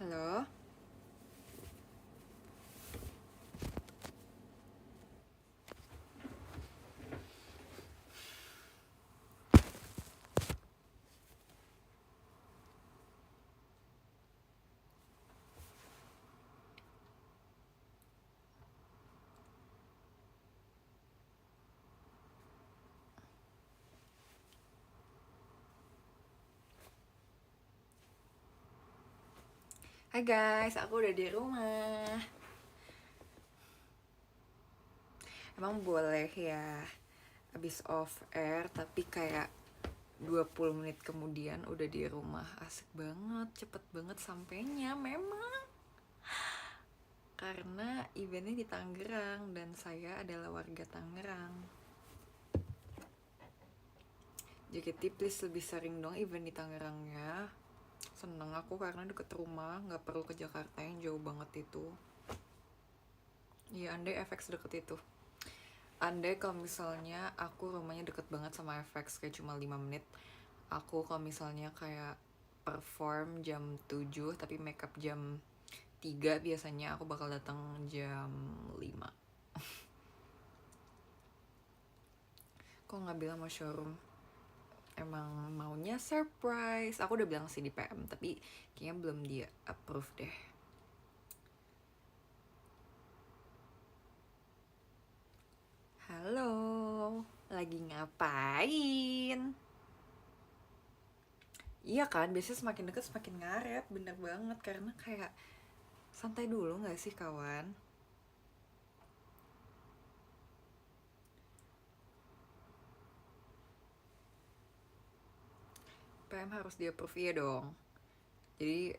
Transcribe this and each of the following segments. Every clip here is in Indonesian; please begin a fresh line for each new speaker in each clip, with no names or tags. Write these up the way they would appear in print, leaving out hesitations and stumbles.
Halo. Hai guys, aku udah di rumah. Emang boleh ya abis off air, tapi kayak 20 menit kemudian udah di rumah. Asik banget, cepet banget sampainya memang. Karena eventnya di Tangerang dan saya adalah warga Tangerang. JKT please lebih sering dong event di Tangerang ya. Seneng aku karena deket rumah, gak perlu ke Jakarta yang jauh banget itu. Iya, andai FX deket itu. Andai kalau misalnya aku rumahnya deket banget sama FX, kayak cuma 5 menit. Aku kalau misalnya kayak perform jam 7 tapi makeup jam 3, biasanya aku bakal datang jam 5. Kok nggak bilang mau showroom? Emang maunya surprise. Aku udah bilang sih di PM, tapi kayaknya belum dia approve deh. Halo, lagi ngapain? Iya kan, biasanya semakin deket semakin ngaret, bener banget. Karena kayak santai dulu gak sih kawan? PM harus di approve ya dong. Jadi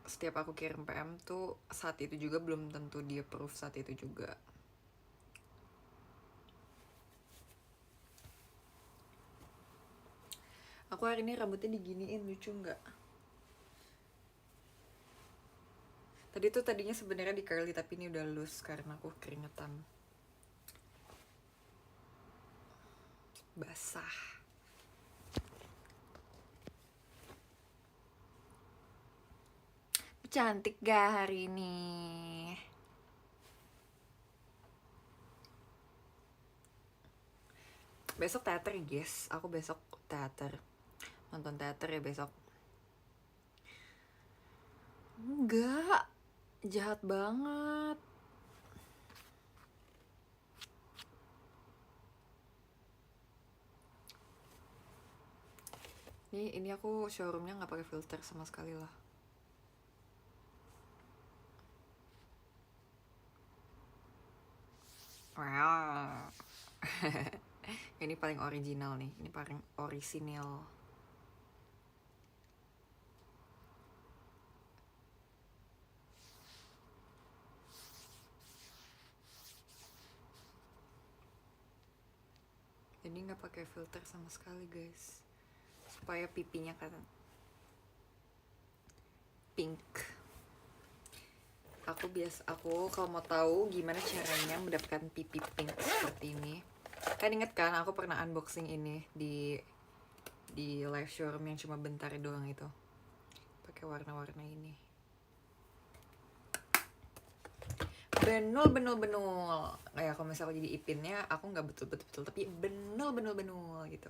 setiap aku kirim PM tuh saat itu juga belum tentu di approve saat itu juga. Aku hari ini rambutnya diginiin, lucu nggak? Tadi tuh tadinya sebenarnya di curly tapi ini udah loose karena aku keringetan. Basah. Cantik gak hari ini? Besok teater ya guys, aku besok teater. Nonton teater ya besok. Enggak, jahat banget. Ini aku showroomnya nggak pakai filter sama sekali lah. Wow. Ini paling original nih, ini paling orisinil. Ini nggak pakai filter sama sekali guys, supaya pipinya kan pink. Aku kalau mau tahu gimana caranya mendapatkan pipi pink seperti ini, kan inget kan aku pernah unboxing ini di live showroom yang cuma bentar doang itu, pakai warna-warna ini. Benul kayak kalau misalnya jadi ipinnya aku nggak betul tapi benul gitu.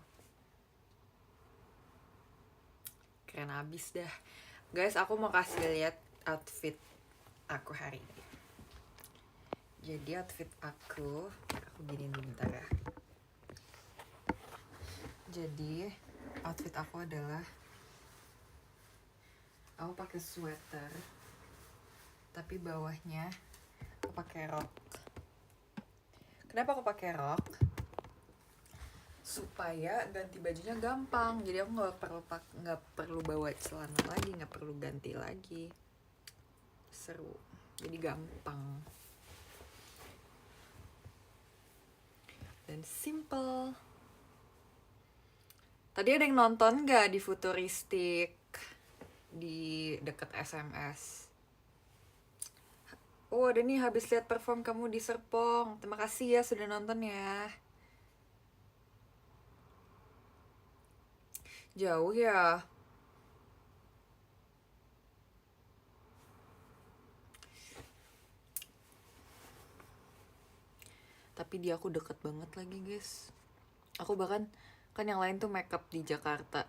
Keren abis dah guys. Aku mau kasih lihat outfit aku hari ini. Jadi outfit aku gini nih, bentar ya. Jadi outfit aku adalah aku pakai sweater tapi bawahnya aku pakai rok. Kenapa aku pakai rok? Supaya ganti bajunya gampang. Jadi aku nggak perlu bawa celana lagi, nggak perlu ganti lagi. Seru. Jadi gampang dan simple. Tadi ada yang nonton nggak di Futuristik di deket SMS? Oh, ada nih, habis lihat perform kamu di Serpong. Terima kasih ya sudah nonton ya. Jauh ya. tapi dia aku deket banget lagi guys. Aku bahkan kan yang lain tuh makeup di Jakarta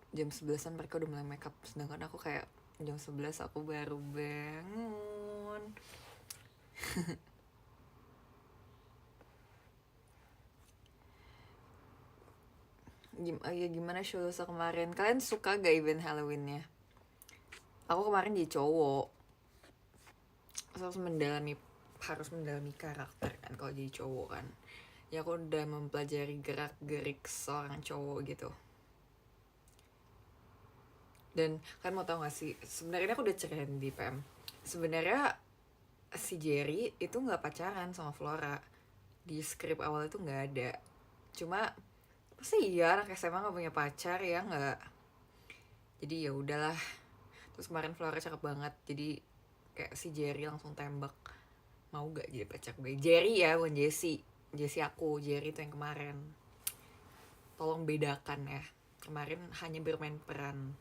jam 11-an mereka udah mulai makeup, sedangkan aku kayak jam 11 aku baru bangun. Gimana show lusa kemarin? Kalian suka gak event Halloweennya? Aku kemarin jadi cowok, harus mendalami karakter kan kalau jadi cowok kan. Ya aku udah mempelajari gerak-gerik seorang cowok gitu. Dan kan mau tau gak sih, sebenarnya aku udah ceritain di PM. Sebenarnya si Jerry itu nggak pacaran sama Flora. Di skrip awal itu nggak ada. Cuma pasti iya anak SMA nggak punya pacar ya nggak. Jadi ya udahlah. Terus kemarin Flora cakep banget, jadi kayak si Jerry langsung tembak, mau gak jadi pacar gue. Jerry ya, bukan Jessie. Jessie aku, Jerry itu yang kemarin. Tolong bedakan ya, kemarin hanya bermain peran.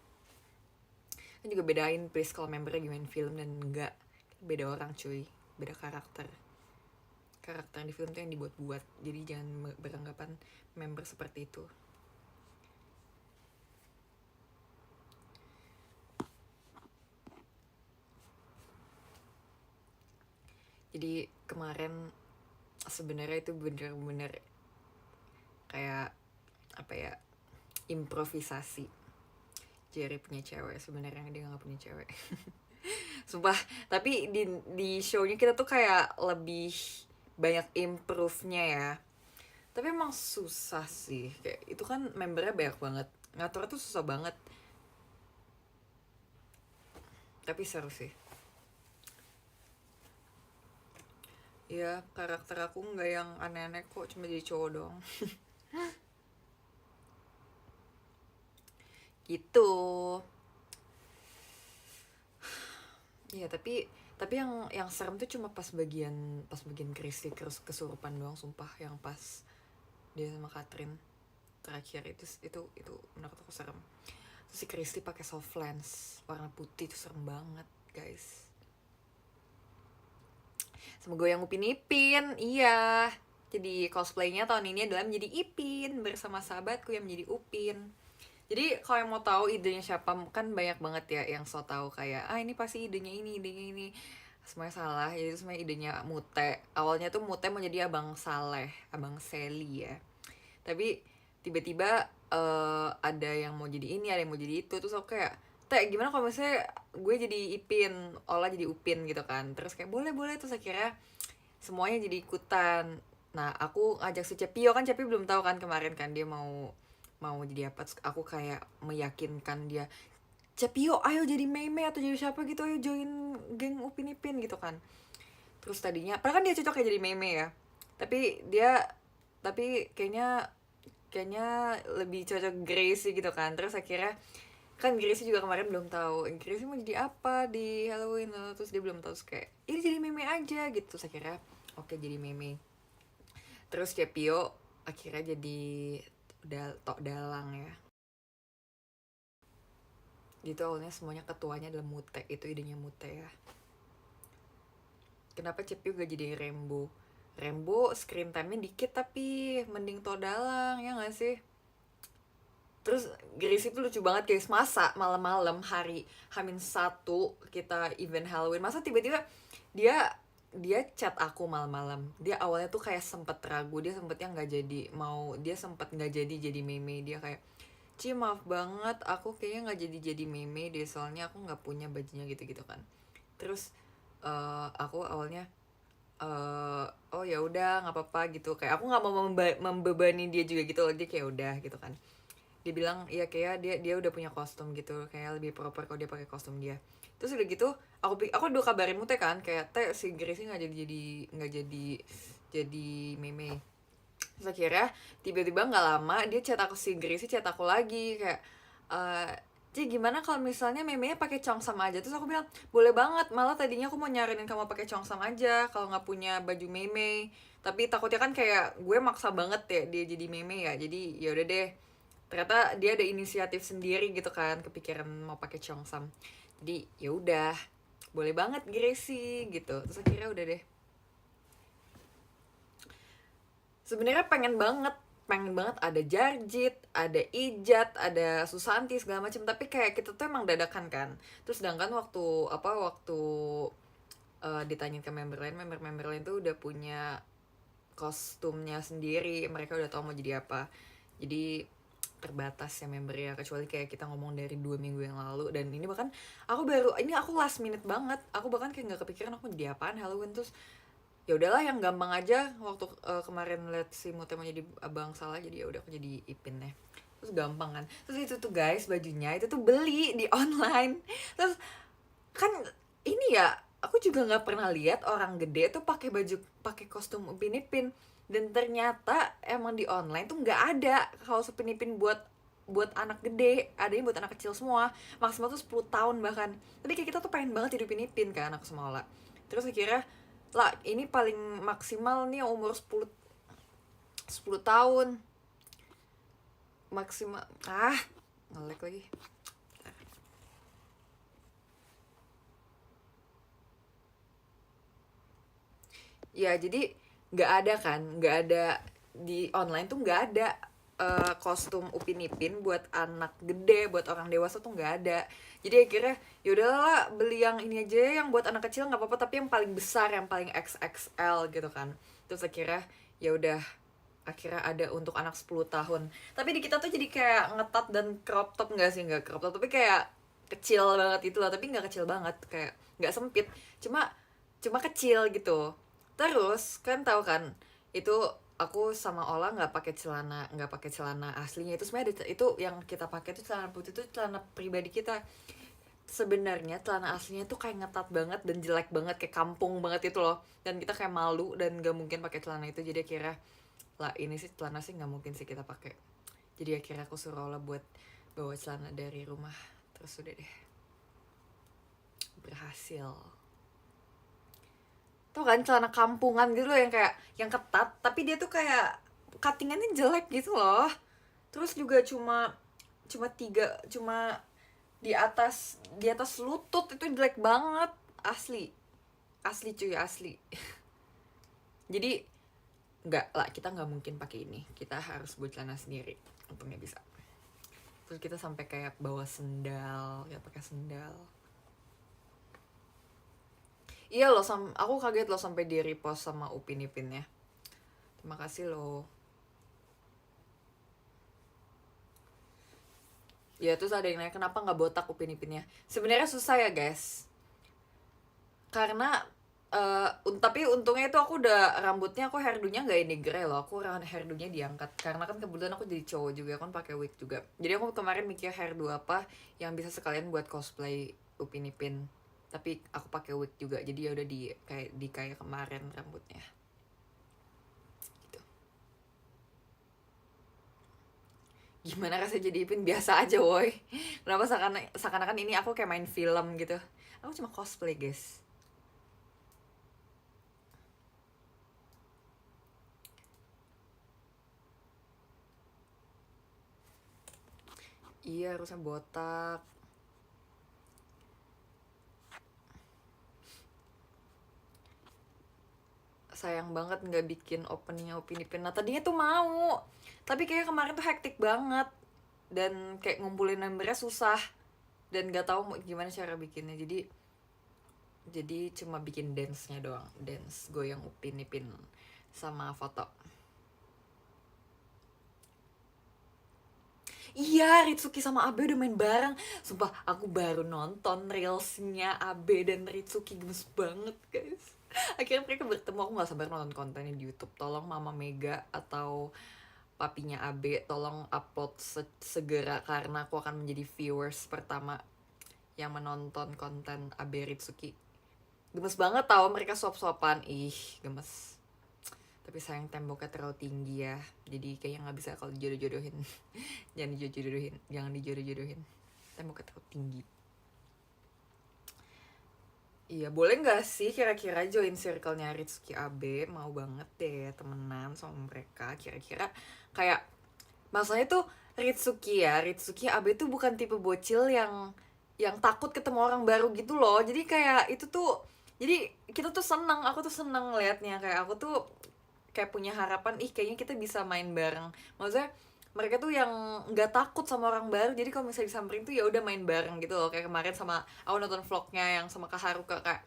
Kan juga bedain please kalau membernya gimana film dan enggak. Beda orang cuy, beda karakter. Karakter di film tuh yang dibuat-buat, jadi jangan beranggapan member seperti itu. Jadi kemarin sebenarnya itu bener-bener kayak apa ya, improvisasi. Jerry punya cewek, sebenarnya dia nggak punya cewek. Sumpah, tapi di show-nya kita tuh kayak lebih banyak improve-nya ya. Tapi emang susah sih, kayak itu kan membernya banyak banget, ngatur tuh susah banget. Tapi seru sih. Ya karakter aku nggak yang aneh-aneh kok, cuma jadi cowok doang. Gitu. Ya tapi yang serem tuh cuma pas bagian Christy kesurupan doang, sumpah. Yang pas dia sama Catherine terakhir itu menurut aku serem. Terus si Christy pakai soft lens warna putih, itu serem banget guys. Semoga yang Upin Ipin, iya. Jadi cosplaynya tahun ini adalah menjadi Ipin bersama sahabatku yang menjadi Upin. Jadi kalau yang mau tahu idenya siapa, kan banyak banget ya yang so tahu kayak ini pasti idenya ini. Semuanya salah, jadi itu semuanya idenya Mute. Awalnya tuh Mute mau jadi Abang Saleh, Abang Sally ya. Tapi tiba-tiba ada yang mau jadi ini, ada yang mau jadi itu. Terus aku kayak, gimana kalau misalnya gue jadi Ipin, Ola jadi Upin gitu kan. Terus kayak boleh. Terus akhirnya semuanya jadi ikutan. Nah aku ngajak si Cepio, kan Cepio belum tahu kan kemarin kan dia mau jadi apa. Terus aku kayak meyakinkan dia, Cepio ayo jadi Meme atau jadi siapa gitu, ayo join geng Upin Ipin gitu kan. Terus tadinya padahal kan dia cocok kayak jadi Meme ya, tapi kayaknya lebih cocok Gracie gitu kan. Terus akhirnya kan Gracie juga kemarin belum tahu Gracie mau jadi apa di Halloween, terus dia belum tahu. Terus kayak ini jadi Meme aja gitu. Terus akhirnya oke jadi Meme. Terus Cepio akhirnya jadi Tok Dalang ya. Gitu awalnya semuanya ketuanya adalah Mute, itu idenya Mute ya. Kenapa Cepio gak jadi Rembo screen time-nya dikit tapi mending Tok Dalang ya gak sih? Terus Gracie tuh lucu banget guys, masa malam-malam hari H-1 kita event Halloween, masa tiba-tiba dia chat aku malam-malam. Dia awalnya tuh kayak sempet ragu, dia sempet nggak jadi Meme. Dia kayak, Ci maaf banget, aku kayaknya nggak jadi Meme deh, soalnya aku nggak punya bajunya gitu kan. Terus aku awalnya oh ya udah nggak apa-apa gitu, kayak aku nggak mau membebani dia juga gitu loh. Dia kayak udah gitu kan, dia bilang iya kayak dia udah punya kostum gitu, kayak lebih proper kalau dia pakai kostum dia. Terus udah gitu aku udah kabarin Mute kan, kayak si Gracie nggak jadi Meme. Terus akhirnya tiba-tiba nggak lama dia si Gracie chat aku lagi kayak, Ci gimana kalau misalnya Memenya pakai Chongsam aja. Terus aku bilang boleh banget, malah tadinya aku mau nyaranin kamu pakai Chongsam aja kalau nggak punya baju Meme, tapi takutnya kan kayak gue maksa banget ya dia jadi Meme ya. Jadi ya udah deh, ternyata dia ada inisiatif sendiri gitu kan, kepikiran mau pakai Chongsam. Jadi ya udah boleh banget Gracie gitu. Terus akhirnya udah deh Sebenarnya pengen banget ada Jarjit, ada Ijat, ada Susanti segala macam, tapi kayak kita tuh emang dadakan kan. Terus sedangkan waktu ditanyain ke member lain tuh udah punya kostumnya sendiri, mereka udah tahu mau jadi apa. Jadi terbatas ya membernya, kecuali kayak kita ngomong dari 2 minggu yang lalu. Dan ini bahkan aku last minute banget, aku bahkan kayak nggak kepikiran aku jadi apaan Halloween. Terus ya udahlah yang gampang aja, waktu kemarin liat si Mute mau jadi abang salah, jadi ya udah aku jadi Ipin ya. Terus gampang kan. Terus itu tuh guys, bajunya itu tuh beli di online. Terus kan ini ya, aku juga nggak pernah lihat orang gede tuh pakai kostum Upin Ipin. Dan ternyata emang di online tuh nggak ada kaos Upin Ipin buat anak gede, adanya buat anak kecil semua, maksimal tuh 10 tahun bahkan. Tapi kayak kita tuh pengen banget jadi Upin Ipin kan, aku sama Ola. Terus akhirnya lah, ini paling maksimal nih umur 10 tahun maksimal. Ngelek lagi. Ya jadi nggak ada kan, nggak ada di online tuh, nggak ada kostum Upin Ipin buat anak gede, buat orang dewasa tuh nggak ada. Jadi akhirnya yaudahlah, beli yang ini aja, yang buat anak kecil nggak apa-apa, tapi yang paling besar, yang paling XXL gitu kan. Terus akhirnya ya udah, akhirnya ada untuk anak 10 tahun. Tapi di kita tuh jadi kayak ngetat dan crop top, nggak sih, nggak crop top, tapi kayak kecil banget itu lah. Tapi nggak kecil banget, kayak nggak sempit, cuma cuma kecil gitu. Terus kan tahu kan, itu aku sama Ola nggak pakai celana aslinya. Itu sebenarnya itu yang kita pakai itu celana putih, itu celana pribadi kita. Sebenarnya celana aslinya tuh kayak ngetat banget dan jelek banget, kayak kampung banget itu loh. Dan kita kayak malu dan gak mungkin pakai celana itu. Jadi akhirnya lah, ini sih celana sih nggak mungkin sih kita pakai. Jadi akhirnya aku suruh Ola buat bawa celana dari rumah. Terus udah deh, berhasil. Tuh kan, celana kampungan gitu loh, yang kayak yang ketat, tapi dia tuh kayak cuttingannya jelek gitu loh. Terus juga cuma cuma tiga cuma di atas lutut, itu jelek banget, asli. Asli cuy, asli. Jadi nggak lah, kita nggak mungkin pakai ini, kita harus buat celana sendiri. Untungnya bisa. Terus kita sampai kayak bawa sendal, ya pakai sendal. Iya loh, aku kaget loh sampai di repost sama Upin Ipin ya. Terima kasih loh. Ya terus ada yang nanya kenapa nggak botak Upin Ipinnya. Sebenarnya susah ya guys. Karena tapi untungnya itu aku udah rambutnya, aku hairdo-nya nggak ini grey loh. Aku hairdo-nya diangkat karena kan kebetulan aku jadi cowok juga kan, pakai wig juga. Jadi aku kemarin mikir hairdo apa yang bisa sekalian buat cosplay Upin Ipin. Tapi aku pakai wig juga, jadi ya udah kayak kemarin rambutnya. Gitu. Gimana rasanya jadi Ipin? Biasa aja woi. Kenapa seakan-akan ini aku kayak main film gitu. Aku cuma cosplay guys. Iya, harusnya botak. Sayang banget nggak bikin openingnya Upin Ipin. Nah tadinya tuh mau, tapi kayak kemarin tuh hektik banget dan kayak ngumpulin membernya susah dan nggak tahu gimana cara bikinnya. Jadi cuma bikin dance-nya doang, dance goyang Upin Ipin sama foto. Iya, Ritsuki sama Abe udah main bareng. Sumpah, aku baru nonton reelsnya Abe dan Ritsuki, gemes banget guys. Akhirnya mereka bertemu, aku gak sabar nonton kontennya di YouTube. Tolong Mama Mega atau papinya Abe, tolong upload segera, karena aku akan menjadi viewers pertama yang menonton konten Abe Ritsuki. Gemes banget tau mereka suap-suapan, gemes. Tapi sayang temboknya terlalu tinggi ya, jadi kayaknya nggak bisa kalau dijodoh-jodohin. jangan dijodoh-jodohin, temboknya terlalu tinggi. Iya, boleh nggak sih kira-kira join circle-nya Ritsuki Abe? Mau banget deh temenan sama mereka. Kira-kira kayak, maksudnya tuh Ritsuki Abe tuh bukan tipe bocil yang takut ketemu orang baru gitu loh. Jadi kayak itu tuh, jadi kita tuh seneng, aku tuh seneng liatnya. Kayak aku tuh kayak punya harapan, ih kayaknya kita bisa main bareng. Maksudnya mereka tuh yang nggak takut sama orang baru, jadi kalau misalnya disamperin tuh ya udah main bareng gitu loh. Kayak kemarin sama aku nonton vlognya yang sama Kak Haruka, kayak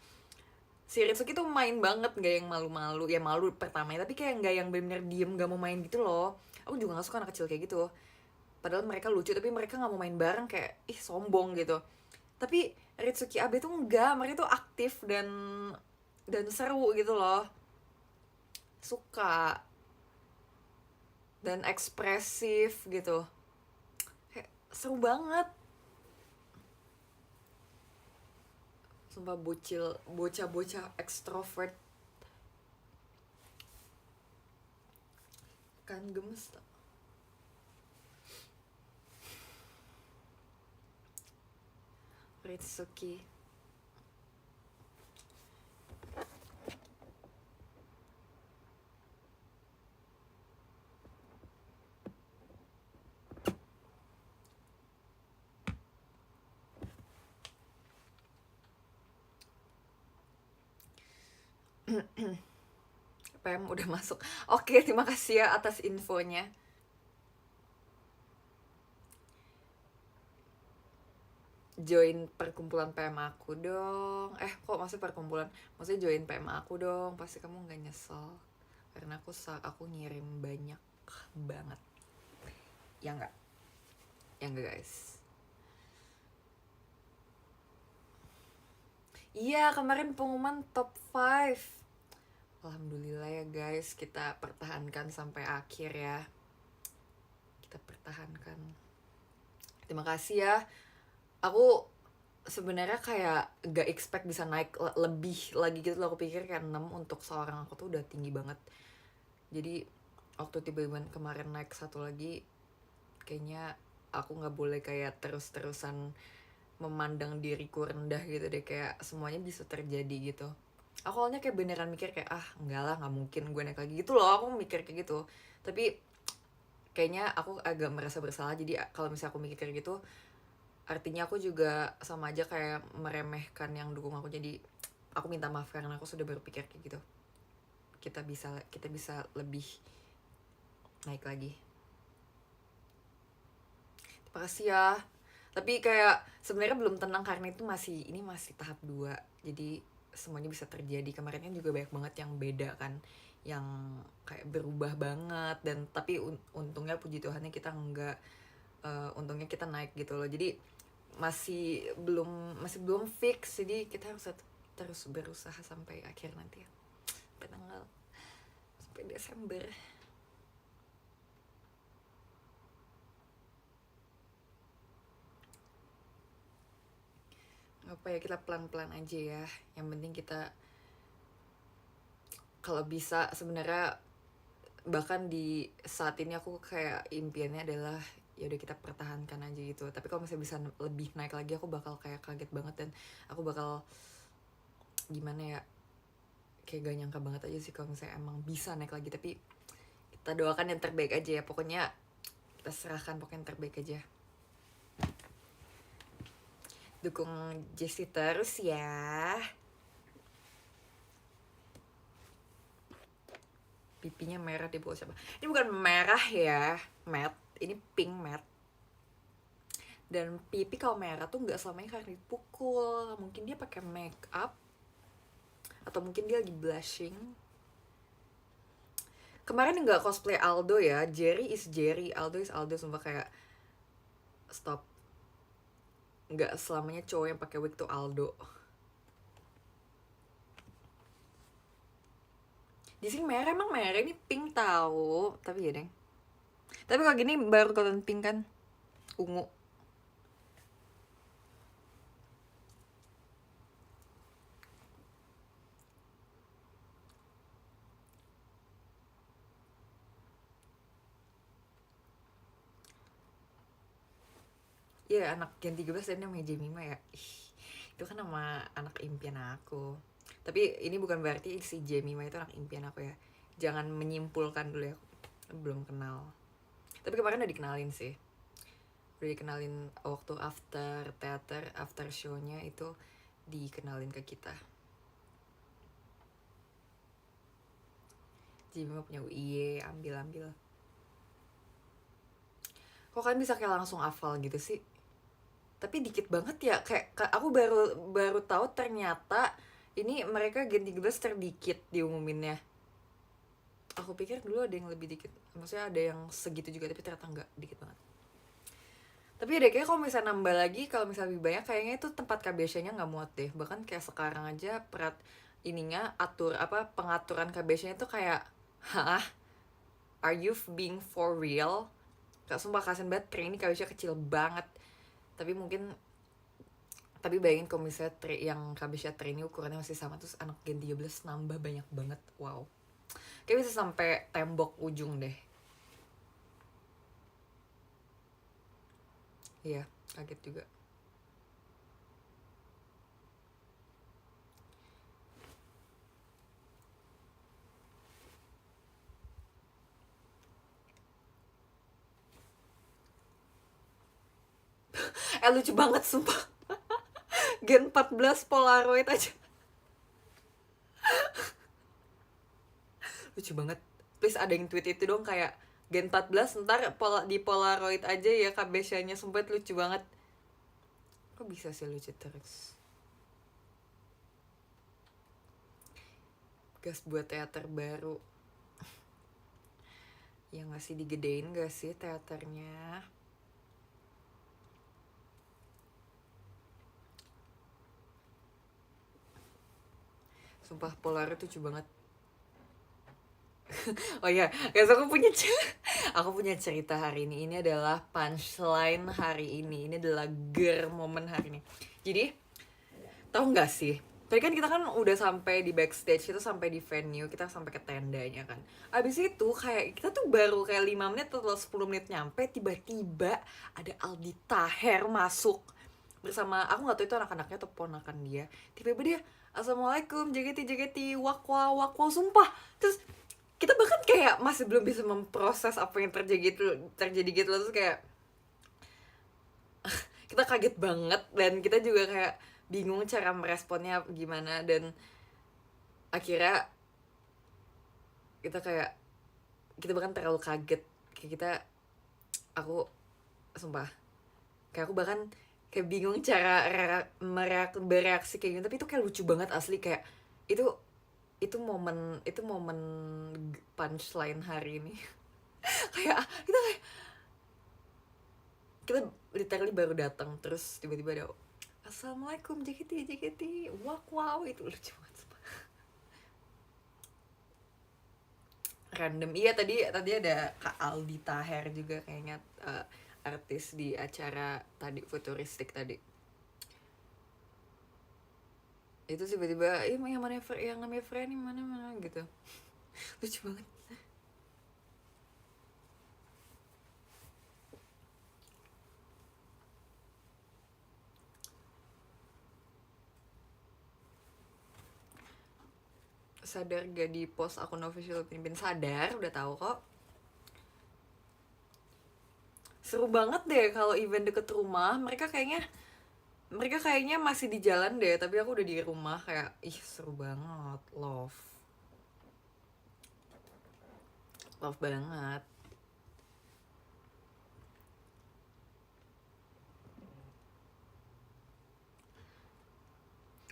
si Ritsuki tuh main banget, nggak yang malu-malu, ya malu pertamanya, tapi kayak nggak yang bener-bener diem nggak mau main gitu loh. Aku juga nggak suka anak kecil kayak gitu, padahal mereka lucu tapi mereka nggak mau main bareng, kayak ih sombong gitu. Tapi Ritsuki Abe tuh enggak, mereka tuh aktif dan seru gitu loh, suka dan ekspresif gitu, kayak seru banget. Sumpah bocah-bocah ekstrovert kan, gemes tau. Ritsuki. PM udah masuk. Oke, terima kasih ya atas infonya. Join perkumpulan PM aku dong. Kok maksudnya perkumpulan? Maksudnya join PM aku dong. Pasti kamu nggak nyesel. Karena aku ngirim banyak banget. Ya nggak? Ya nggak guys? Iya, kemarin pengumuman top 5. Alhamdulillah ya guys, kita pertahankan sampai akhir ya. Kita pertahankan. Terima kasih ya. Aku sebenarnya kayak gak expect bisa naik lebih lagi gitu loh. Aku pikir kayak 6 untuk seorang aku tuh udah tinggi banget. Jadi waktu tiba-tiba kemarin naik satu lagi, kayaknya aku gak boleh kayak terus-terusan memandang diriku rendah gitu deh. Kayak semuanya bisa terjadi gitu. Aku awalnya kayak beneran mikir kayak enggak lah, gak mungkin gue naik lagi gitu loh. Aku mikir kayak gitu. Tapi kayaknya aku agak merasa bersalah. Jadi kalau misalnya aku mikir kayak gitu, artinya aku juga sama aja kayak meremehkan yang dukung aku. Jadi aku minta maaf karena aku sudah berpikir kayak gitu. Kita bisa lebih naik lagi. Terima kasih ya. Tapi kayak sebenarnya belum tenang karena itu masih tahap 2. Jadi semuanya bisa terjadi. Kemarin kan juga banyak banget yang beda kan, yang kayak berubah banget. Dan tapi untungnya puji Tuhannya kita enggak, untungnya kita naik gitu loh. Jadi masih belum fix, jadi kita harus terus berusaha sampai akhir nanti ya, sampai Desember. Apa ya, kita pelan-pelan aja ya. Yang penting kita kalau bisa, sebenarnya bahkan di saat ini aku kayak impiannya adalah ya udah kita pertahankan aja gitu. Tapi kalau misalnya bisa lebih naik lagi, aku bakal kayak kaget banget. Dan aku bakal gimana ya, kayak gak nyangka banget aja sih kalau misalnya emang bisa naik lagi. Tapi kita doakan yang terbaik aja ya. Pokoknya kita serahkan pokoknya yang terbaik aja. Dukung Jessie terus ya. Pipinya merah di bawah siapa? Ini bukan merah ya, matte. Ini pink matte. Dan pipi kalau merah tuh nggak selamanya karena dipukul. Mungkin dia pakai make up, atau mungkin dia lagi blushing. Kemarin nggak cosplay Aldo ya. Jerry is Jerry, Aldo is Aldo. Sumpah kayak stop. Nggak selamanya cowok yang pakai wig tuh Aldo. Di sini merah, emang merah, ini pink tahu. Tapi ya deng. Tapi kalau gini baru kelihatan pink kan, ungu. Iya, anak Gen 13 dan namanya Jemima ya. Itu kan nama anak impian aku. Tapi ini bukan berarti si Jemima itu anak impian aku ya. Jangan menyimpulkan dulu ya. Belum kenal. Tapi kemarin udah dikenalin sih. Udah dikenalin waktu after teater, after show-nya itu dikenalin ke kita. Jadi Bima punya UIY, ambil. Kok kan bisa kayak langsung hafal gitu sih? Tapi dikit banget ya, kayak aku baru tahu ternyata ini mereka Gen 13 terdikit diumuminnya. Aku pikir dulu ada yang lebih dikit, maksudnya ada yang segitu juga, tapi ternyata enggak, dikit banget. Tapi deh kayak kalau misalnya nambah lagi, kalau misalnya lebih banyak, kayaknya itu tempat KBC-nya nggak muat deh. Bahkan kayak sekarang aja pengaturan KBC-nya itu kayak, hah, are you being for real? Kak sumpah kasian banget, train ini KBC kecil banget. Tapi bayangin kalau misalnya yang KBC train ini ukurannya masih sama, terus anak Gen 13 nambah banyak banget, wow. Kayak bisa sampai tembok ujung deh. Iya, kaget juga. Lucu banget sumpah. Gen 14 Polaroid aja. Lucu banget. Please ada yang tweet itu dong, kayak Gen 14 ntar di Polaroid aja ya KBC-nya. Sumpah lucu banget. Kok bisa sih lucu terus? Gas buat teater baru. Ya gak sih, digedein gak sih teaternya? Sumpah Polaroid lucu banget. Oh iya, guys, aku punya cerita hari ini. Ini adalah punchline hari ini. Ini adalah momen hari ini. Jadi, tahu nggak sih? Tadi kan kita kan udah sampai di backstage, kita sampai di venue, kita sampai ke tendanya kan. Abis itu kayak kita tuh baru kayak 5 menit atau 10 menit nyampe, tiba-tiba ada Aldi Taher masuk bersama, aku nggak tahu itu anak-anaknya atau ponakan dia. Tiba-tiba dia, assalamualaikum, JKT, wakwa, sumpah. Terus kita bahkan kayak masih belum bisa memproses apa yang terjadi gitu, terus kayak kita kaget banget dan kita juga kayak bingung cara meresponnya gimana. Dan akhirnya kita bahkan terlalu kaget, kayak aku sumpah kayak aku bahkan kayak bingung cara bereaksi kayak gitu. Tapi itu kayak lucu banget asli, kayak itu momen punchline hari ini. Kayak kita literally baru datang, terus tiba-tiba ada assalamualaikum JKT, wow, itu lucu banget sumpah. Random. Iya, tadi ada Kak Aldi Taher juga kayaknya, artis di acara tadi futuristik tadi. Itu tiba-tiba yang namanya Franny mana gitu. Lucu banget. Sadar gak di post akun official Pinipin? Sadar, udah tahu kok. Seru banget deh kalau event deket rumah. Mereka kayaknya masih di jalan deh, tapi aku udah di rumah. Kayak seru banget. Love banget.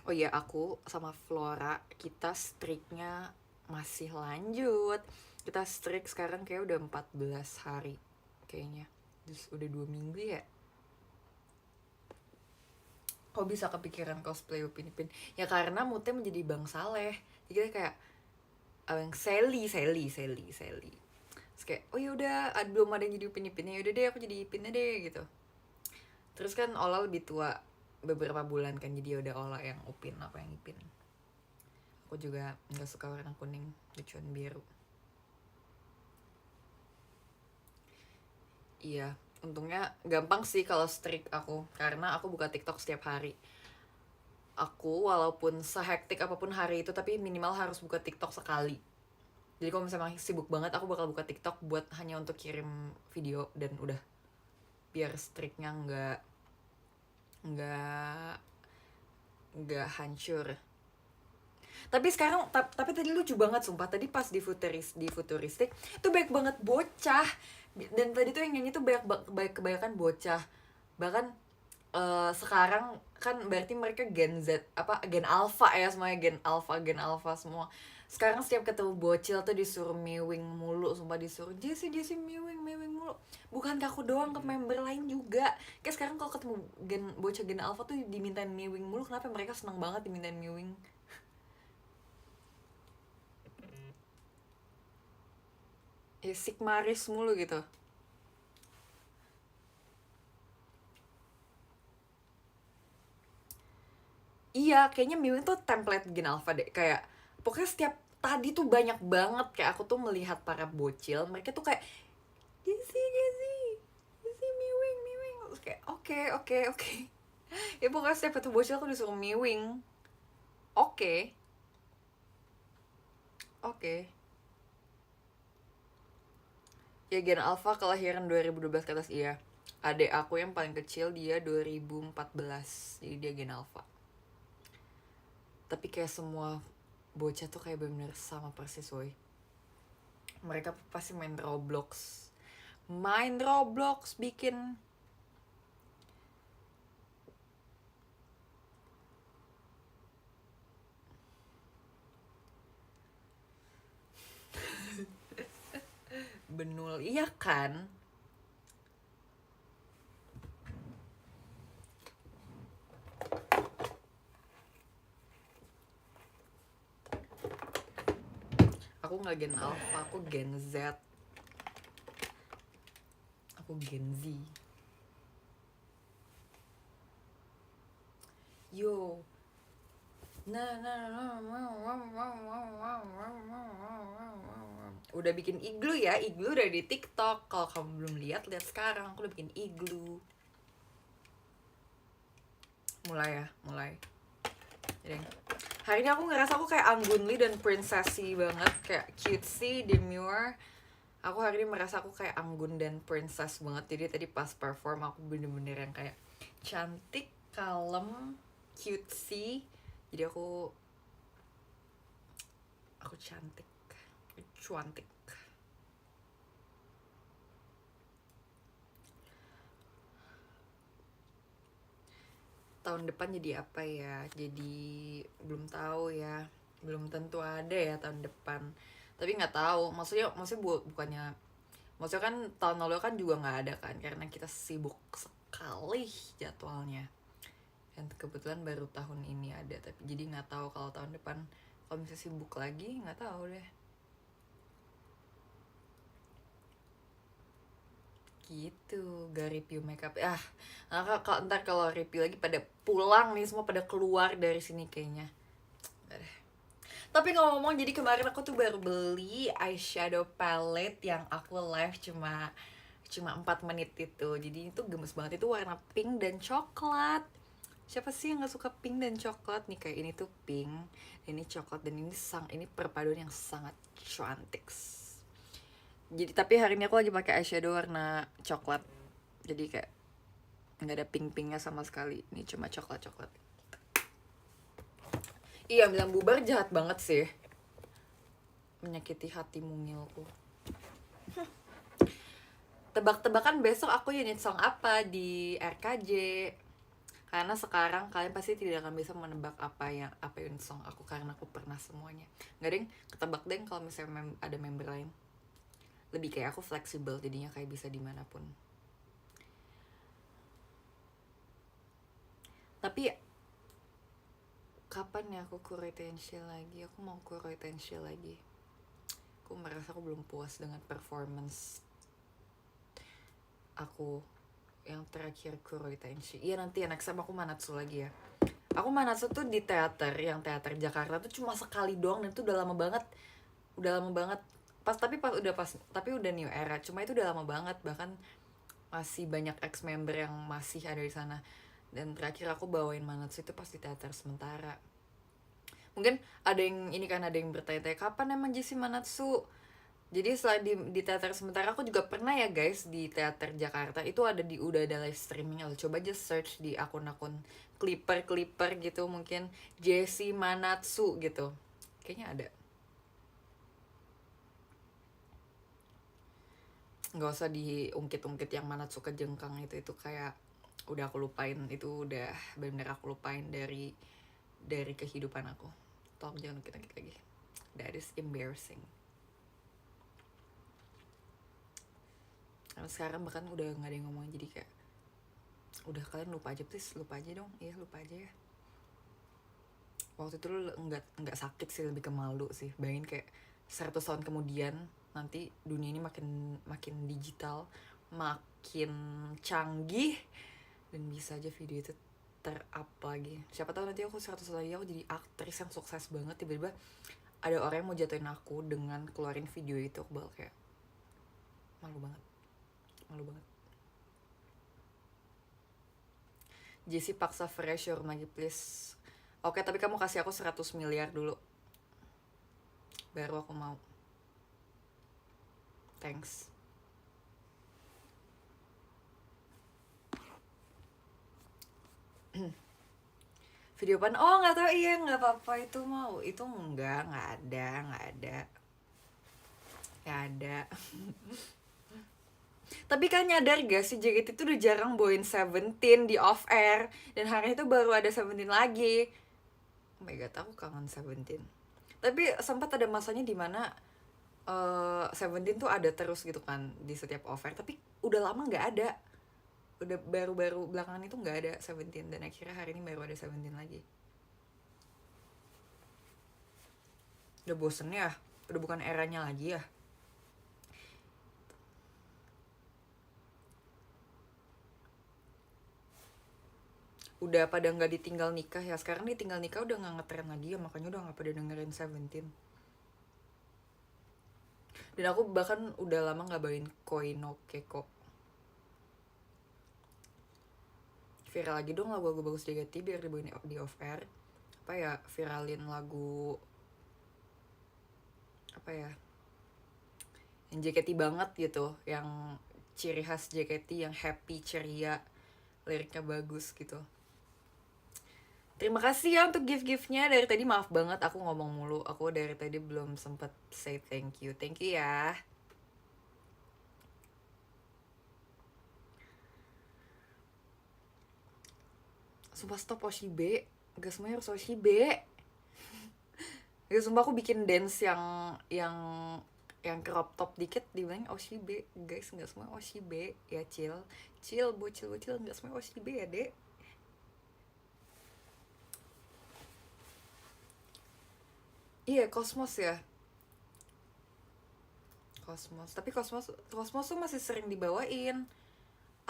Oh iya, aku sama Flora kita streaknya masih lanjut. Kita streak sekarang kayak udah 14 hari kayaknya. Terus udah 2 minggu ya. Kok bisa kepikiran cosplay Upin Ipin? Ya karena moodnya menjadi Bang Saleh. Jadi kita kayak Abang Sally. Terus kayak, oh yaudah, belum ada yang jadi Upin Ipinnya, yaudah deh aku jadi Ipinnya deh gitu. Terus kan Ola lebih tua beberapa bulan kan, jadi udah Ola yang Upin, apa yang Ipin. Aku juga nggak suka warna kuning, lucuan biru. Iya, untungnya gampang sih kalau streak aku, karena aku buka TikTok setiap hari. Aku walaupun sehektik apapun hari itu, tapi minimal harus buka TikTok sekali. Jadi kalau misalnya sibuk banget, aku bakal buka TikTok buat hanya untuk kirim video dan udah. Biar streaknya nggak hancur. Tapi sekarang tapi tadi lucu banget sumpah, tadi pas di futuristik tuh banyak banget bocah, dan tadi tuh yang nyanyi tuh kebanyakan bocah. Bahkan sekarang kan berarti mereka Gen Z, apa Gen Alpha ya, semuanya Gen Alpha semua. Sekarang setiap ketemu bocil tuh disuruh mewing mulu, sumpah disuruh Jesse mewing mulu. Bukan ke aku doang, ke member lain juga. Kayak sekarang kalau ketemu bocah Gen Alpha tuh dimintain mewing mulu. Kenapa mereka seneng banget dimintain mewing? Ya Sigmaris mulu gitu. Iya, kayaknya mewing tuh template Gen Alpha deh. Kayak pokoknya setiap tadi tuh banyak banget kayak aku tuh melihat para bocil, mereka tuh kayak Jesse mewing. Terus kayak oke. Ya pokoknya setiap ketemu bocil aku disuruh mewing. Oke. Ya Gen Alpha kelahiran 2012 ke atas, iya. Adek aku yang paling kecil dia 2014, jadi dia Gen Alpha. Tapi kayak semua bocah tuh kayak bener-bener sama persis woy. Mereka pasti main Roblox bikin benul, iya kan? Aku nggak Gen Alpha, aku Gen Z. Aku Gen Z. Yo. Udah bikin igloo ya, igloo udah di TikTok. Kalau kamu belum lihat sekarang, aku udah bikin igloo. Mulai. Jadi, hari ini aku ngerasa aku kayak Anggun Lee dan princessy banget, kayak cutesy, demure. Aku hari ini merasa aku kayak Anggun dan princess banget. Jadi tadi pas perform aku bener-bener yang kayak cantik, kalem, cutesy. Jadi aku cantik, cuantik. Tahun depan jadi apa ya? Jadi belum tahu ya, belum tentu ada ya tahun depan. Tapi nggak tahu, maksudnya bukannya, maksudnya kan tahun lalu kan juga nggak ada kan, karena kita sibuk sekali jadwalnya. Dan kebetulan baru tahun ini ada, tapi jadi nggak tahu kalau tahun depan kalau misalnya sibuk lagi, nggak tahu deh. Gitu, gak review makeup. Ntar kalau review lagi pada pulang nih, semua pada keluar dari sini kayaknya. Tapi ngomong, jadi kemarin aku tuh baru beli eyeshadow palette yang aku live cuma 4 menit itu. Jadi itu gemes banget, itu warna pink dan coklat. Siapa sih yang gak suka pink dan coklat nih? Kayak ini tuh pink, ini coklat, dan ini perpaduan yang sangat cantik. Jadi tapi hari ini aku lagi pakai eyeshadow warna coklat, jadi kayak nggak ada pink-pinknya sama sekali. Ini cuma coklat. Iya, bilang bubar jahat banget sih, menyakiti hati mungilku. Tebak-tebakan besok aku unit song apa di RKJ, karena sekarang kalian pasti tidak akan bisa menebak apa unit song aku, karena aku pernah semuanya. Nggak deng, ketebak deng kalau misalnya ada member lain. Lebih kayak aku fleksibel, jadinya kayak bisa dimanapun. Tapi kapan ya aku kuretensi lagi? Aku mau kuretensi lagi. Aku merasa aku belum puas dengan performance aku yang terakhir kuretensi. Iya, nanti ya next time aku Manatsu lagi ya. Aku Manatsu tuh di teater Jakarta tuh cuma sekali doang, dan itu udah lama banget. Tapi udah new era. Cuma itu udah lama banget, bahkan masih banyak ex member yang masih ada di sana. Dan terakhir aku bawain Manatsu itu pas di teater sementara. Mungkin ada yang bertanya-tanya kapan emang Jessie Manatsu. Jadi setelah di teater sementara aku juga pernah ya guys di teater Jakarta, itu udah ada live streaming. Coba aja search di akun-akun clipper gitu, mungkin Jessie Manatsu gitu. kayaknya ada. Nggak usah diungkit-ungkit yang mana suka jengkang itu kayak udah aku lupain, itu udah benar-benar aku lupain dari kehidupan aku. Tolong jangan ungkit-ungkit lagi, that is embarrassing. Karena sekarang bahkan udah nggak ada yang ngomong, jadi kayak udah, kalian lupa aja please, lupa aja dong, iya lupa aja ya. Waktu itu nggak sakit sih, lebih ke malu sih. Bayangin kayak 100 tahun kemudian nanti dunia ini makin digital, makin canggih, dan bisa aja video itu ter-up lagi. Siapa tahu nanti aku 100 tahun lagi aku jadi aktris yang sukses banget, tiba-tiba ada orang yang mau jatuhin aku dengan keluarin video itu. Aku bakal kayak malu banget. Jesse paksa fresh your lagi please. Oke, tapi kamu kasih aku 100 miliar dulu, baru aku mau. Thanks. Video pan? Oh nggak tahu, iya nggak apa-apa, itu mau itu nggak ada. Tapi kan nyadar gak sih, JKT itu udah jarang bawain Seventeen di off air, dan hari itu baru ada Seventeen lagi. Oh my god, aku kangen Seventeen. Tapi sempat ada masanya dimana Seventeen tuh ada terus gitu kan di setiap off air, tapi udah lama nggak ada. Udah baru-baru belakangan itu nggak ada Seventeen, dan akhirnya hari ini baru ada Seventeen lagi. Udah bosen ya, udah bukan eranya lagi ya. Udah pada nggak ditinggal nikah ya, sekarang ditinggal nikah udah nggak ngetren lagi ya, makanya udah nggak pada dengerin Seventeen. Dan aku bahkan udah lama nggak bawain Koi no Keko. Viral lagi dong lagu-lagu bagus JKT biar dibawain di off air. Apa ya, viralin lagu apa ya, yang JKT banget gitu, yang ciri khas JKT, yang happy, ceria, liriknya bagus gitu. Terima kasih ya untuk gift-giftnya. Dari tadi maaf banget aku ngomong mulu, aku dari tadi belum sempet say thank you ya. Sumpah stop Oshibe, gak semuanya harus Oshibe. Ya sumpah aku bikin dance yang crop top dikit dibilang Oshibe. Guys, gak semua Oshibe ya, chill bocil gak semua Oshibe ya dek. Iya, Cosmos ya. Cosmos, tapi Cosmos tuh masih sering dibawain.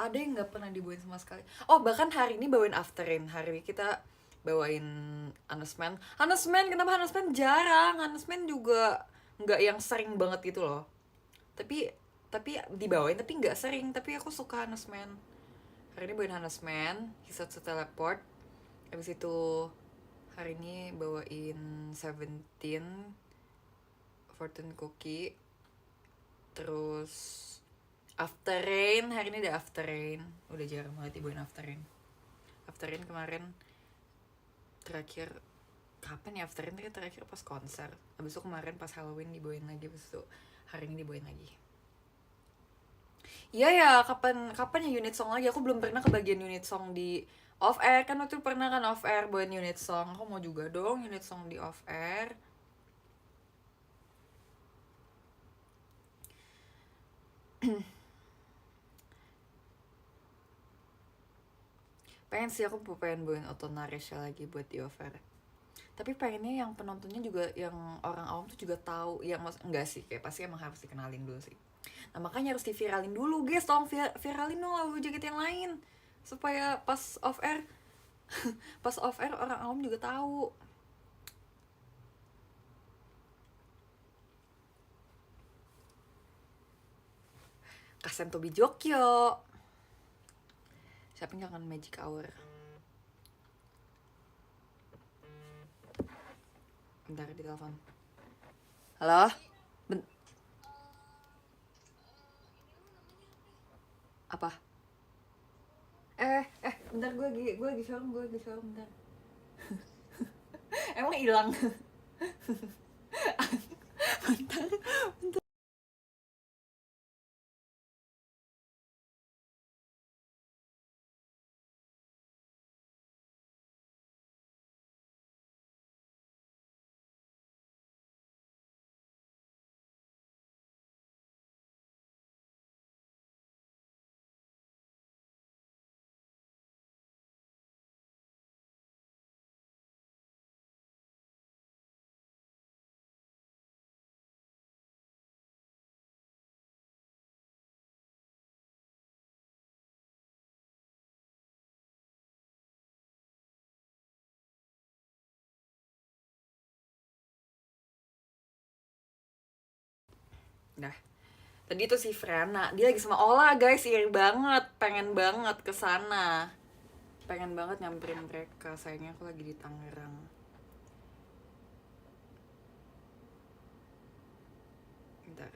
Ada yang nggak pernah dibawain sama sekali. Oh, bahkan hari ini bawain Afterin. Hari ini kita bawain Honestman. Kenapa Honestman jarang? Honestman juga nggak yang sering banget gitu loh. Tapi dibawain tapi nggak sering. Tapi aku suka Honestman. Hari ini bawain Honestman, Hisatsu Teleport. Habis itu hari ini bawain Seventeen, Fortune Cookie, terus After Rain. Hari ini ada After Rain, udah jarang banget dibawain After Rain kemarin terakhir kapan ya, After Rain terakhir pas konser. Abis itu kemarin pas Halloween dibawain lagi, abis itu hari ini dibawain lagi. Iya ya, kapan ya unit song lagi? Aku belum pernah kebagian unit song di off air. Kan waktu pernah kan off air buat unit song. Aku mau juga dong unit song di off air. Pengen sih, aku pengen bawain Otonaresha lagi buat di off air. Tapi pengennya yang penontonnya juga, yang orang awam tuh juga tahu. Ya enggak sih, kayak pasti emang harus dikenalin dulu sih. Nah makanya harus diviralin dulu guys, tolong viralin dong lagu JKT yang lain, supaya pas off air orang awam juga tahu. Kasen Tobi Jokyo. Siapa yang kangen Magic Hour? Bentar di telepon. Halo? Apa? Bentar, gue lagi showroom bentar. Emang hilang. bentar. Nah, tadi tuh si Frana, dia lagi sama Ola guys, iri banget, pengen banget ke sana. Pengen banget nyamperin mereka, sayangnya aku lagi di Tangerang. Bentar.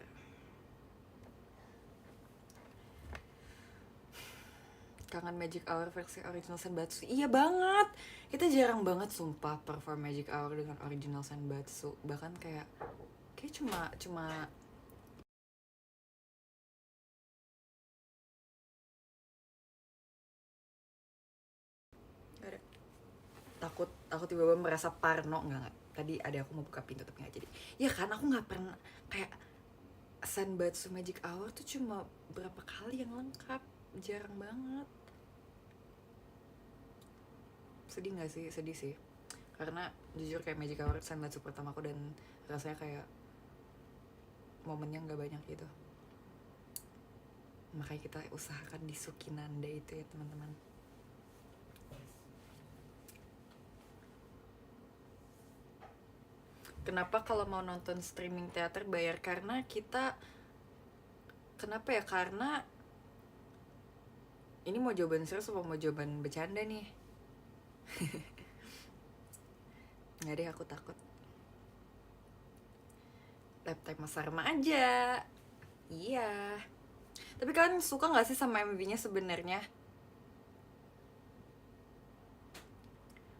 Kangen Magic Hour versi original Senbatsu. Iya banget. Kita jarang banget sumpah perform Magic Hour dengan original Senbatsu. Bahkan kayak cuma cuma ada takut tiba-tiba merasa parno nggak tadi ada aku mau buka pintu tapi nggak jadi ya kan aku nggak pernah kayak Senbatsu Magic Hour tuh cuma berapa kali yang lengkap, jarang banget. Sedih nggak sih? Sedih sih karena jujur kayak Magic Hour Senbatsu pertamaku dan rasanya kayak momennya nggak banyak gitu, makanya kita usahakan di Sukinanda itu ya teman-teman. Kenapa kalau mau nonton streaming teater bayar? Karena kita kenapa ya, karena ini mau jawaban serius apa mau jawaban bercanda nih? Nggak deh, aku takut. Laptop Mas Sarma aja. Iya. Tapi kalian suka nggak sih sama MV-nya sebenarnya?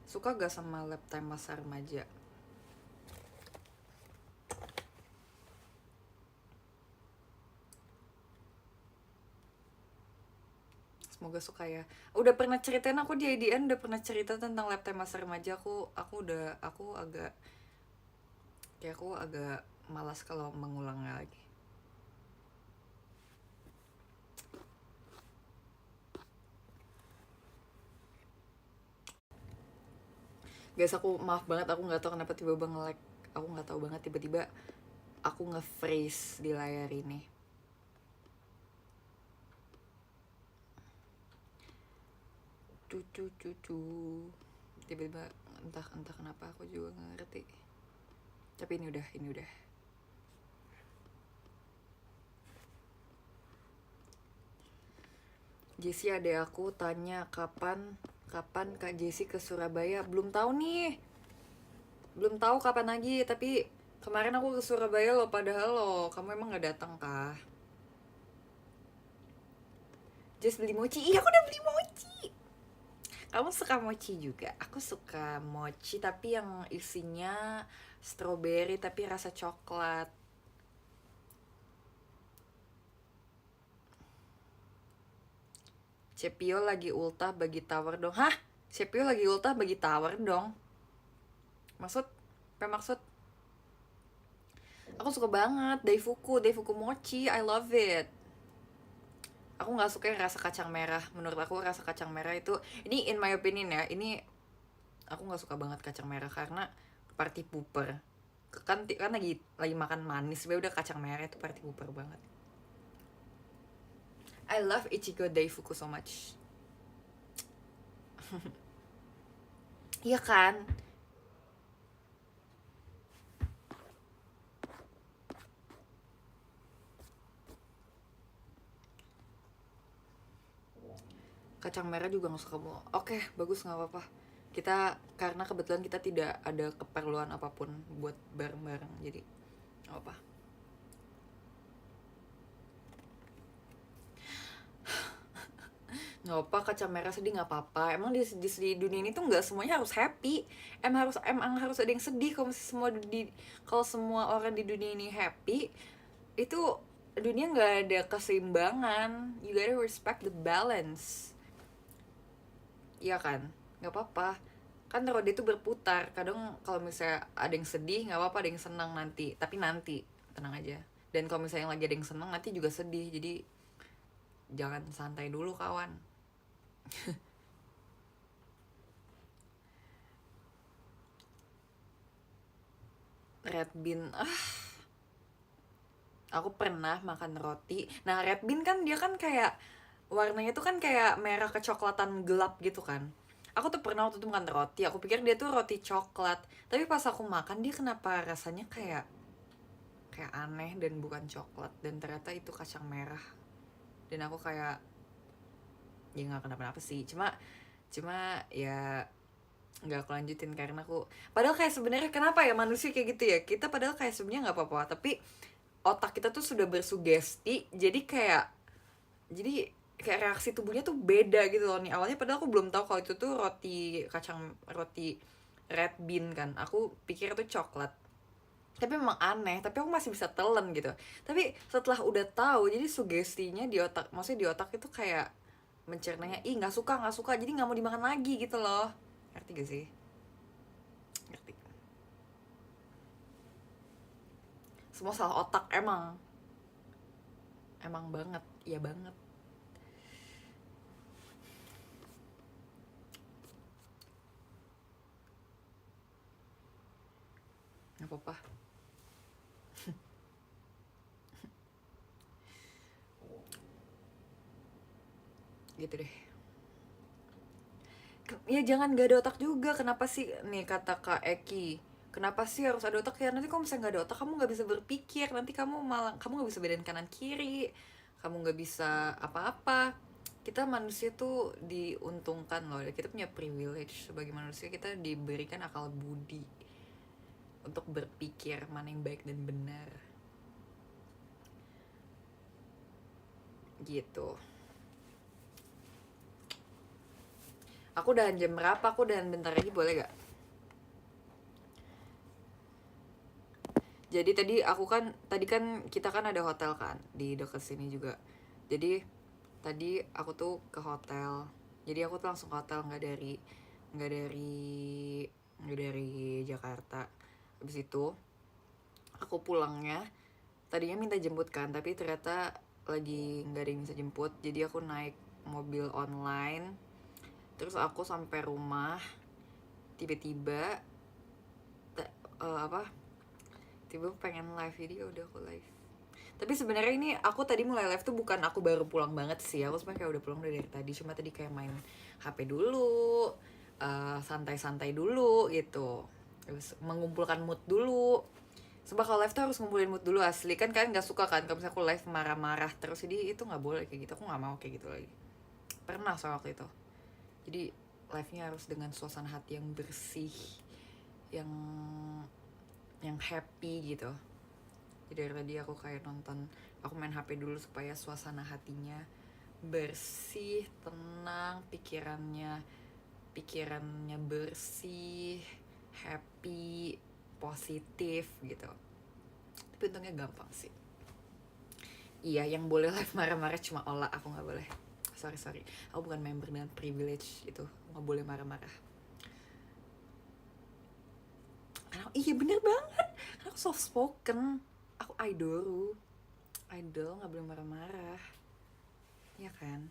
Suka gak sama Laptop Mas Remaja? Semoga suka ya. Udah pernah ceritain aku di IDN, udah pernah cerita tentang Laptop Mas Remaja. Aku agak malas kalau mengulangnya lagi. Guys, aku maaf banget, aku nggak tahu kenapa tiba-tiba nge-lag. Aku nggak tahu banget, tiba-tiba aku nge-freeze di layar ini. Cucu. Tiba-tiba entah kenapa aku juga nggak ngerti. Tapi ini udah. Jessie adek aku tanya kapan Kak Jessie ke Surabaya. Belum tahu nih. Belum tahu kapan lagi, tapi kemarin aku ke Surabaya loh, padahal loh kamu emang nggak datang kah? Just beli mochi. Iya, aku udah beli mochi. Kamu suka mochi juga? Aku suka mochi tapi yang isinya strawberry tapi rasa coklat. Cepio lagi ultah bagi tower dong. Hah? Cepio lagi ultah bagi tower dong? Maksud? Apa maksud? Aku suka banget Daifuku mochi, I love it. Aku nggak suka yang rasa kacang merah. Menurut aku rasa kacang merah itu, ini in my opinion ya, ini aku nggak suka banget kacang merah karena party pooper. Kan lagi makan manis, udah kacang merah itu party pooper banget. I love Ichigo Daifuku so much. Iya kan? Kacang merah juga nggak suka mau. Oke, bagus, nggak apa-apa. Kita karena kebetulan kita tidak ada keperluan apapun buat bareng-bareng, jadi nggak apa. nggak apa, kacang merah sedih nggak apa-apa. Emang di dunia ini tuh nggak semuanya harus happy. Emang harus ada yang sedih. Kalau semua orang di dunia ini happy, itu dunia nggak ada keseimbangan. You gotta respect the balance. Iya kan, nggak apa-apa. Kan roda itu berputar. Kadang kalau misalnya ada yang sedih nggak apa-apa, ada yang senang nanti. Tapi nanti tenang aja. Dan kalau misalnya lagi ada yang senang, nanti juga sedih. Jadi jangan santai dulu kawan. Red bean, aku pernah makan roti. Nah, red bean kan dia kan kayak warnanya tuh kan kayak merah kecoklatan gelap gitu kan. Aku tuh pernah waktu itu makan roti, aku pikir dia tuh roti coklat. Tapi pas aku makan dia kenapa rasanya kayak kayak aneh dan bukan coklat, dan ternyata itu kacang merah. Dan aku kayak ya nggak kenapa-napa sih. Cuma cuma ya nggak aku lanjutin karena aku padahal kayak sebenarnya kenapa ya manusia kayak gitu ya, kita padahal kayak sebenarnya nggak apa-apa, tapi otak kita tuh sudah bersugesti, jadi kayak reaksi tubuhnya tuh beda gitu loh. Nih awalnya padahal aku belum tahu kalau itu tuh roti red bean kan, aku pikir itu coklat, tapi memang aneh, tapi aku masih bisa telan gitu. Tapi setelah udah tahu, jadi sugestinya di otak, maksudnya di otak itu kayak mencernanya, ih nggak suka jadi nggak mau dimakan lagi gitu loh. Ngerti gak sih? Ngerti. Semua salah otak, emang banget, iya banget. Nggak apa-apa. Gitu deh. Ya jangan gak ada otak juga. Kenapa sih nih kata Kak Eki, kenapa sih harus ada otak? Ya nanti kalau misalnya gak ada otak kamu gak bisa berpikir, nanti kamu gak bisa bedain kanan kiri, kamu gak bisa apa-apa. Kita manusia tuh diuntungkan loh, kita punya privilege sebagai manusia, kita diberikan akal budi untuk berpikir mana yang baik dan benar gitu. Aku udahan jam berapa? Aku udahan bentar lagi, boleh gak? Jadi tadi kan kita kan ada hotel kan di dekat sini juga. Jadi tadi aku tuh ke hotel. Jadi aku tuh langsung ke hotel, nggak dari nggak dari Jakarta. Habis itu aku pulangnya tadinya minta jemput kan, tapi ternyata lagi nggak ada yang bisa jemput. Jadi aku naik mobil online. Terus aku sampai rumah tiba-tiba apa tiba pengen live, jadi ya udah aku live. Tapi sebenarnya ini aku tadi mulai live tuh bukan aku baru pulang banget sih, aku sebenarnya kayak udah pulang dari tadi, cuma tadi kayak main HP dulu, santai-santai dulu gitu, terus mengumpulkan mood dulu. Sebab kalau live tuh harus ngumpulin mood dulu asli, kan kalian nggak suka kan kalau misalnya aku live marah-marah terus, jadi itu nggak boleh kayak gitu, aku nggak mau kayak gitu lagi. Pernah soal waktu itu, jadi live-nya harus dengan suasana hati yang bersih, yang happy gitu. Jadi dari tadi aku kayak aku main HP dulu supaya suasana hatinya bersih, tenang, pikirannya bersih, happy, positif gitu. Tapi untungnya gampang sih. Iya, yang boleh live marah-marah cuma Ola, aku nggak boleh. Sorry, aku bukan member dengan privilege itu, nggak boleh marah-marah. Iya bener banget, karena aku soft spoken, aku idol nggak boleh marah-marah, ya kan?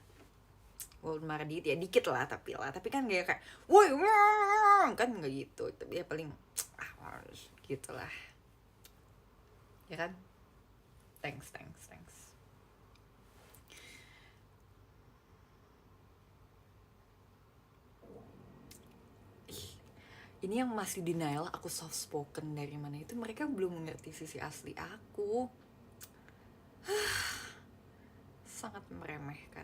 Walaupun marah dikit ya dikit lah, tapi kan gak kayak woi kan nggak gitu, tapi ya paling gitulah, ya kan? Thanks. Ini yang masih denial aku soft spoken dari mana, itu mereka belum mengerti sisi asli aku. Sangat meremehkan.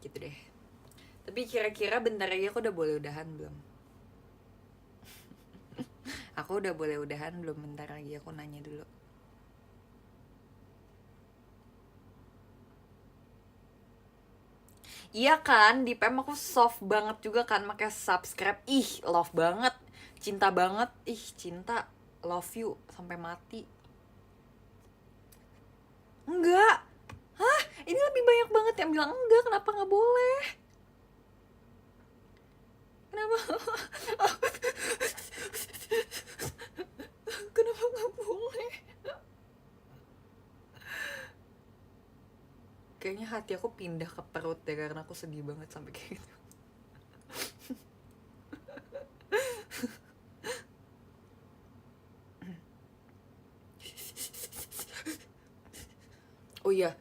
Gitu deh. Tapi kira-kira bentar lagi aku udah boleh udahan belum? Aku udah boleh udahan belum? Bentar lagi aku nanya dulu. Iya kan, di PM aku soft banget juga kan, makanya subscribe. Ih, love banget. Cinta banget. Ih, cinta. Love you sampai mati. Enggak. Hah? Ini lebih banyak banget yang bilang enggak, kenapa nggak boleh? Kenapa? Kenapa nggak boleh? Kayaknya hati aku pindah ke perut deh karena aku sedih banget sampai kayak gitu. Oh iya,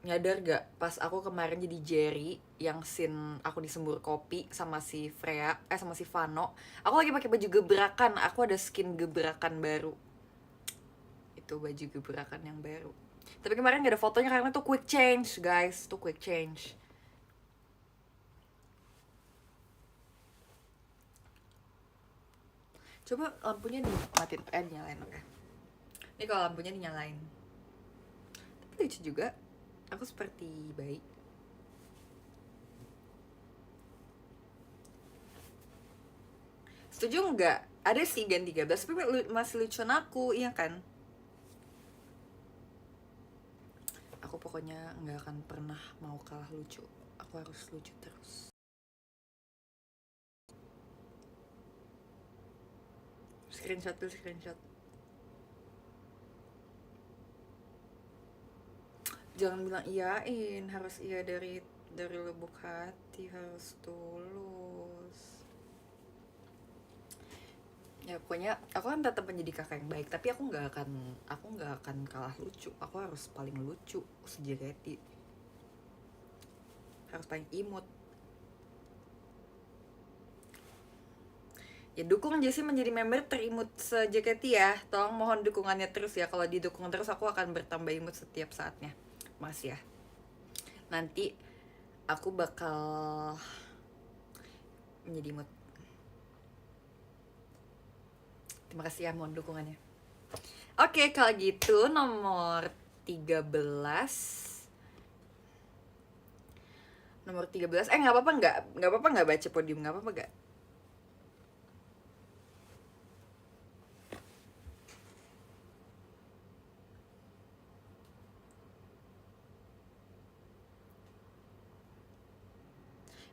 nyadar gak pas aku kemarin jadi Jerry yang scene aku disembur kopi sama si Freya, sama si Vano, aku lagi pakai baju gebrakan, aku ada skin gebrakan baru. Itu baju gebrakan yang baru. Tapi kemarin gak ada fotonya karena itu quick change, guys. Itu quick change. Coba lampunya dimatiin, dinyalain, oke. Ini kalau lampunya dinyalain. Tapi lucu juga. Aku seperti baik. Setuju nggak? Ada sih Gen 13, tapi masih lucuan aku, iya kan? Aku pokoknya nggak akan pernah mau kalah lucu. Aku harus lucu terus. Screenshot dulu, screenshot. Jangan bilang iyain, harus iya dari lubuk hati, harus tulus. Ya pokoknya aku kan tetap menjadi kakak yang baik, tapi aku nggak akan kalah lucu. Aku harus paling lucu sejati, harus paling imut. Ya dukung Jessie menjadi member terimut se-JKT ya. Tolong mohon dukungannya terus ya. Kalau didukung terus aku akan bertambah imut setiap saatnya. Makasih ya. Nanti aku bakal menjadi imut. Terima kasih ya, mohon dukungannya. Oke, kalau gitu nomor 13. Nomor 13. Nggak apa-apa nggak baca podium, nggak apa-apa nggak?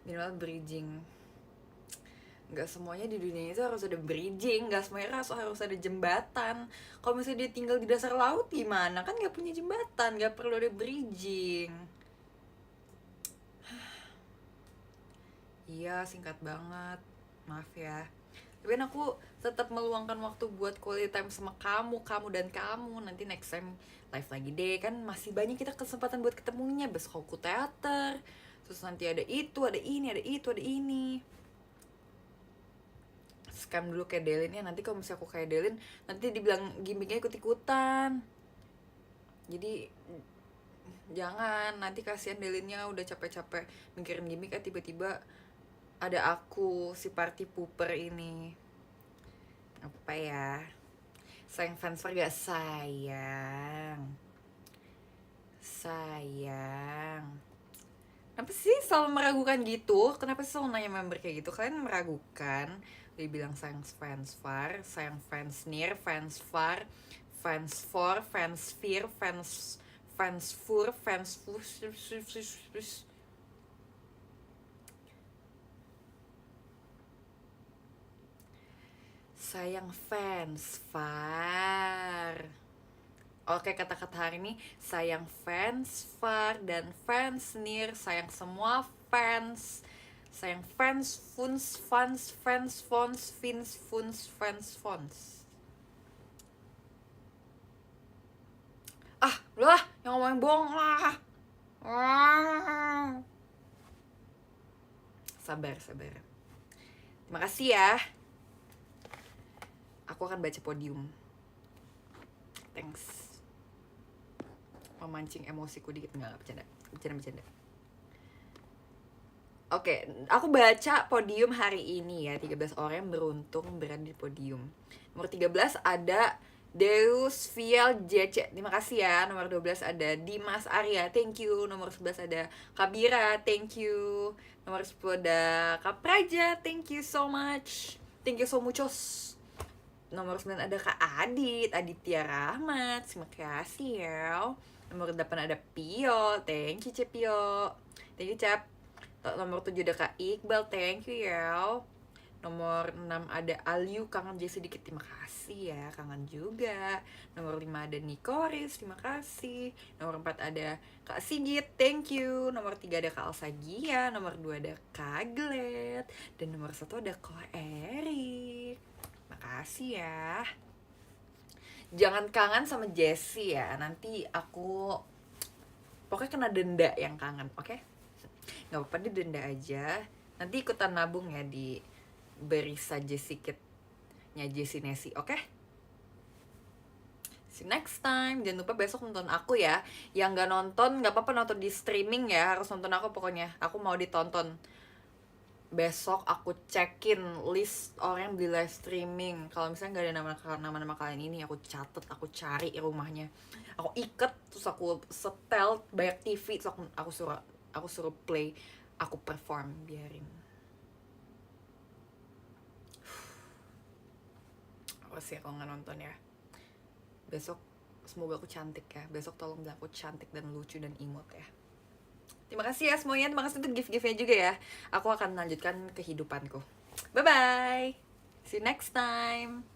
Minimal bridging. Nggak semuanya di dunia itu harus ada bridging, nggak semuanya harus ada jembatan. Kalau misalnya dia tinggal di dasar laut gimana? Kan nggak punya jembatan, nggak perlu ada bridging. Iya, singkat banget. Maaf ya. Tapi kan aku tetap meluangkan waktu buat quality time sama kamu dan kamu. Nanti next time live lagi deh. Kan masih banyak kita kesempatan buat ketemunya. Besok aku teater. Terus nanti ada itu, ada ini, ada itu, ada ini. Scam dulu kayak Delin ya. Nanti kalau misalnya aku kayak Delin, nanti dibilang gimmicknya ikut-ikutan. Jadi jangan, nanti kasihan Delinnya udah capek-capek mikirin gimmick, tiba-tiba ada aku si party pooper ini. Apa ya, sayang fans gak sayang kenapa sih selalu meragukan gitu? Kenapa sih selalu nanya member kayak gitu? Kalian meragukan. Dia bilang sayang fans far, sayang fans near, fans far, fans for, fans fear, fans for, fans sayang fans far. Oke, kata-kata hari ini sayang fans far dan fans near, sayang semua fans, sayang fans fans fins fans fons. Udah lah, yang ngomongin bohong lah. Sabar. Terima kasih ya. Aku akan baca podium. Thanks. Memancing emosiku dikit, nggak bercanda. Oke, aku baca podium hari ini ya. 13 orang yang beruntung berada di podium. Nomor 13 ada Deus Viel JC, terima kasih ya. Nomor 12 ada Dimas Arya, thank you. Nomor 11 ada Kabira, thank you. Nomor 10 ada Kapraja, thank you so much. Thank you so muchos. Nomor 9 ada Kak Adit, Aditya Rahmat, terima kasih ya. Nomor 8 ada Pio, thank you Cepio. Thank you Cap. Nomor 7 ada Kak Iqbal, thank you ya. Nomor 6 ada Aliu, kangen J sedikit, terima kasih ya, kangen juga. Nomor 5 ada Nikoris, terima kasih. Nomor 4 ada Kak Sigit, thank you. Nomor 3 ada Kak Alsagia. Nomor 2 ada Kak Glet. Dan nomor 1 ada Ko Erik. Makasih ya. Jangan kangen sama Jessie ya, nanti aku pokoknya kena denda yang kangen, oke? Gak apa-apa, didenda aja. Nanti ikutan nabung ya di Berisa Jessie Kit-nya Jessie Nessie, oke? See you next time. Jangan lupa besok nonton aku ya. Yang gak nonton, gak apa-apa nonton di streaming ya. Harus nonton aku pokoknya. Aku mau ditonton. Besok aku cekin list orang yang beli live streaming. Kalau misalnya gak ada nama-nama kalian ini, aku catet, aku cari rumahnya. Aku iket, terus aku setel banyak TV, terus aku suruh play, aku perform, biarin. Apa sih kalau nggak nonton ya? Besok semoga aku cantik ya. Besok tolong bilang aku cantik dan lucu dan imut ya. Terima kasih ya semuanya. Terima kasih untuk gift-giftnya juga ya. Aku akan melanjutkan kehidupanku. Bye-bye. See you next time.